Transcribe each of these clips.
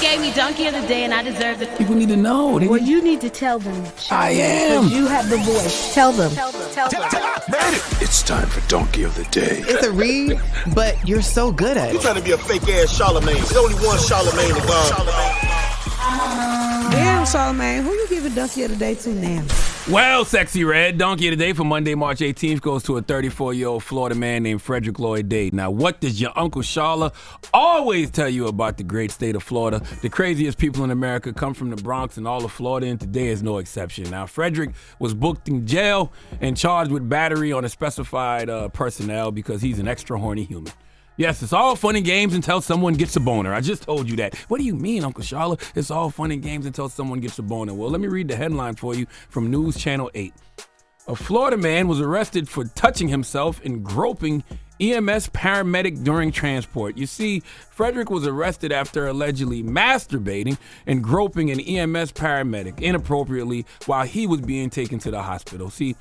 gave me Donkey of the Day, and I deserve it. People need to know. Well, you need to tell them, Charlamagne. I am. Because you have the voice. Tell them. It's time for Donkey of the Day. It's a read, but you're so good at You're it. trying to be a fake-ass Charlamagne. There's only one Charlamagne to God. Damn, Charlamagne, who you giving Donkey of the Day to now? Well, Sexy Red, Donkey of the Day for Monday, March 18th goes to a 34-year-old Florida man named Frederick Lloyd Day. Now, what does your Uncle Charla always tell you about the great state of Florida? The craziest people in America come from the Bronx and all of Florida, and today is no exception. Now, Frederick was booked in jail and charged with battery on a specified personnel because he's an extra horny human. Yes, it's all fun and games until someone gets a boner. I just told you that. What do you mean, Uncle Charla? It's all fun and games until someone gets a boner. Well, let me read the headline for you from News Channel 8. A Florida man was arrested for touching himself and groping EMS paramedic during transport. You see, Frederick was arrested after allegedly masturbating and groping an EMS paramedic inappropriately while he was being taken to the hospital. See,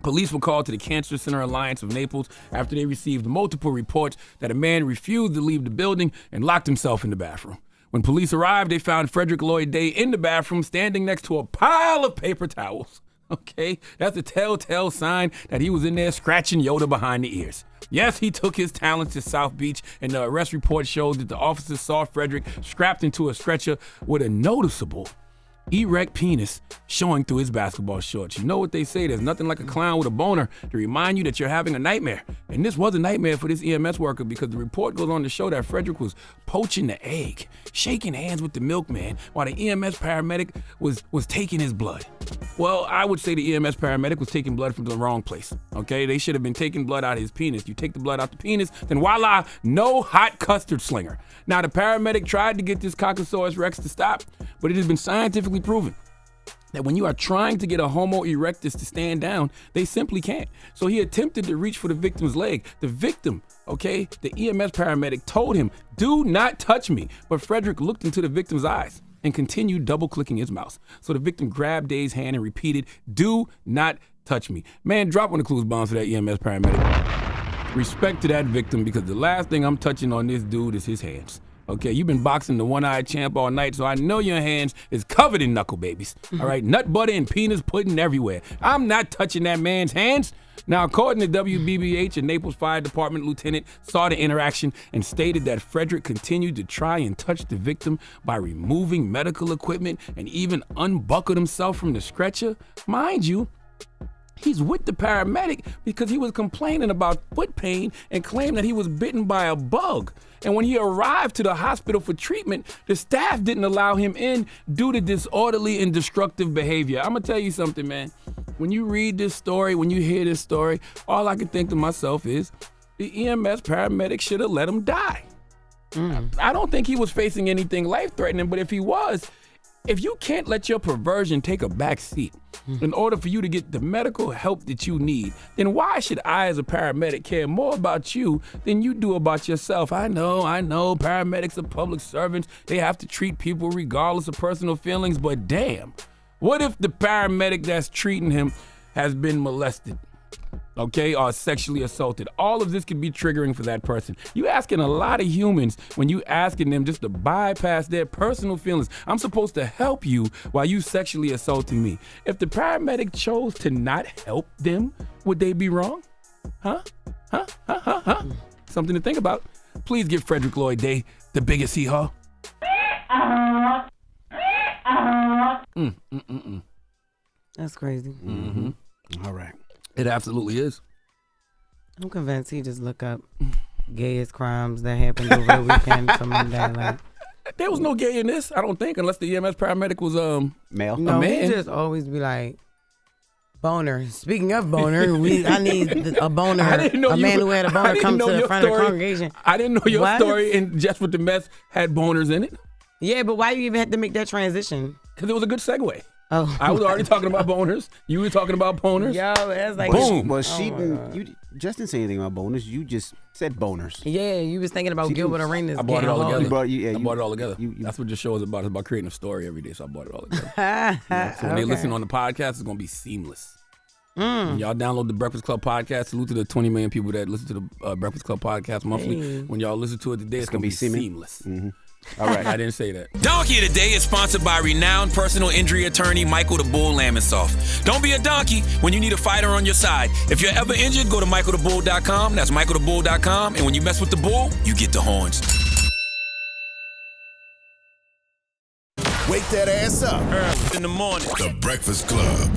police were called to the Cancer Center Alliance of Naples after they received multiple reports that a man refused to leave the building and locked himself in the bathroom. When police arrived, they found Frederick Lloyd Day in the bathroom standing next to a pile of paper towels. Okay, that's a telltale sign that he was in there scratching Yoda behind the ears. Yes, he took his talents to South Beach, and the arrest report showed that the officers saw Frederick strapped into a stretcher with a noticeable erect penis showing through his basketball shorts. You know what they say, there's nothing like a clown with a boner to remind you that you're having a nightmare. And this was a nightmare for this EMS worker because the report goes on to show that Frederick was poaching the egg, shaking hands with the milkman while the EMS paramedic was taking his blood. Well, I would say the EMS paramedic was taking blood from the wrong place, okay? They should have been taking blood out of his penis. You take the blood out the penis, then voila, no hot custard slinger. Now, the paramedic tried to get this Coccosaurus Rex to stop, but it has been scientifically proven that when you are trying to get a Homo erectus to stand down, they simply can't. So he attempted to reach for the victim's leg. The victim, okay, the EMS paramedic told him, "Do not touch me." But Frederick looked into the victim's eyes and continued double-clicking his mouse. So the victim grabbed Day's hand and repeated, "Do not touch me." Man, drop one of the clues bombs for that EMS paramedic. Respect to that victim, because the last thing I'm touching on this dude is his hands. Okay, you've been boxing the one-eyed champ all night, so I know your hands is covered in knuckle babies. All right, nut butter and penis pudding everywhere. I'm not touching that man's hands. Now, according to WBBH, a Naples Fire Department lieutenant saw the interaction and stated that Frederick continued to try and touch the victim by removing medical equipment and even unbuckled himself from the stretcher. Mind you, he's with the paramedic because he was complaining about foot pain and claimed that he was bitten by a bug. And when he arrived to the hospital for treatment, the staff didn't allow him in due to disorderly and destructive behavior. I'm gonna tell you something, man. When you read this story, when you hear this story, all I can think to myself is the EMS paramedic should have let him die. I don't think he was facing anything life-threatening, but if he was, if you can't let your perversion take a back seat in order for you to get the medical help that you need, then why should I as a paramedic care more about you than you do about yourself? I know, paramedics are public servants. They have to treat people regardless of personal feelings, but damn, what if the paramedic that's treating him has been molested? Okay, or sexually assaulted? All of this could be triggering for that person. You asking a lot of humans when you asking them just to bypass their personal feelings. I'm supposed to help you while you sexually assaulting me. If the paramedic chose to not help them, would they be wrong? Huh? Something to think about. Please give Frederick Lloyd Day the biggest hee-haw. That's crazy. Mm-hmm. All right. It absolutely is. I'm convinced he just look up gayest crimes that happened over the weekend for Monday. Like, there was no gay in this, I don't think, unless the EMS paramedic was male. no, a man. he just always be like, boner. Speaking of boner, I need a boner. A man who had a boner come to the front of the congregation. I didn't know your story and Jess With The Mess had boners in it. Yeah, but why you even had to make that transition? Because it was a good segue. Oh, I was already talking about boners. You were talking about boners. Yo, that's like boom. Well, she didn't. You just didn't say anything about boners. You just said boners. Yeah, you was thinking about Gilbert Arenas. I bought it all together. I bought it all together. That's what the show is about. It's about creating a story every day. So I bought it all together. So when they listen on the podcast, it's gonna be seamless. When y'all download the Breakfast Club podcast, salute to the 20 million people that listen to the Breakfast Club podcast monthly. When y'all listen to it today, it's gonna be seamless. All right. I didn't say that. Donkey of the Day is sponsored by renowned personal injury attorney Michael the Bull Lamonsoff. Don't be a donkey when you need a fighter on your side. If you're ever injured, go to michaelthebull.com. That's michaelthebull.com. And when you mess with the bull, you get the horns. Wake that ass up. Early in the morning. The Breakfast Club.